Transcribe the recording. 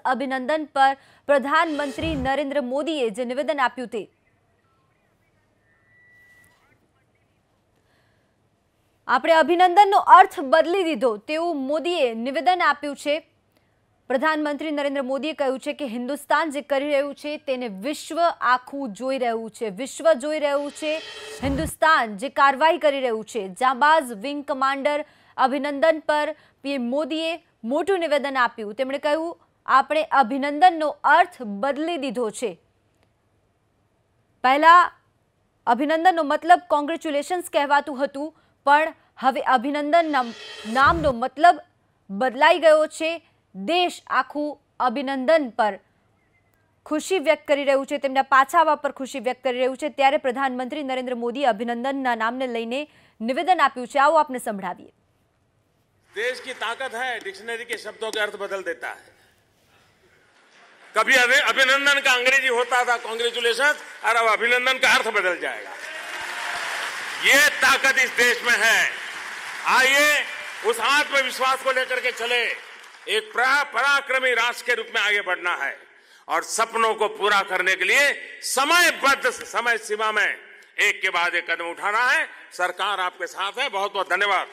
અભિનંદન પર પ્રધાનમંત્રી નરેન્દ્ર મોદીએ જે નિવેદન આપ્યું તે આપણે અભિનંદનનો અર્થ બદલી દીધો તેવું મોદીએ નિવેદન આપ્યું છે। પ્રધાનમંત્રી નરેન્દ્ર મોદીએ કહ્યું છે કે હિન્દુસ્તાન જે કરી રહ્યું છે તેને વિશ્વ આખું જોઈ રહ્યું છે, વિશ્વ જોઈ રહ્યું છે। હિન્દુસ્તાન જે કાર્યવાહી કરી રહ્યું છે, જાબાઝ વિંગ કમાન્ડર અભિનંદન પર પીએમ મોદીએ મોટું નિવેદન આપ્યું। તેમણે કહ્યું આપણે અભિનંદનનો અર્થ બદલી દીધો છે। પહેલા અભિનંદનનો મતલબ કોંગ્રેચ્યુલેશન્સ કહેવાતું હતું, પણ હવે અભિનંદન નામનો મતલબ બદલાઈ ગયો છે। દેશ આખું અભિનંદન પર ખુશી વ્યક્ત કરી રહ્યું છે, તેમના પાછા આવવા પર ખુશી વ્યક્ત કરી રહ્યું છે। ત્યારે પ્રધાનમંત્રી નરેન્દ્ર મોદી અભિનંદનના નામને લઈને નિવેદન આપ્યું છે, आओ आपने संभળાવીએ। देश की ताकत है डिक्शनरी के शब्दों के अर्थ बदल देता है। कभी अभिनंदन का अंग्रेजी होता था कांग्रेचुलेशन, और अब अभिनंदन का अर्थ बदल जाएगा। ये ताकत इस देश में है। आइए उस आत्मविश्वास को लेकर के चले, एक पराक्रमी राष्ट्र के रूप में आगे बढ़ना है और सपनों को पूरा करने के लिए समयबद्ध समय सीमा में एक के बाद एक कदम उठाना है। सरकार आपके साथ है। बहुत बहुत धन्यवाद।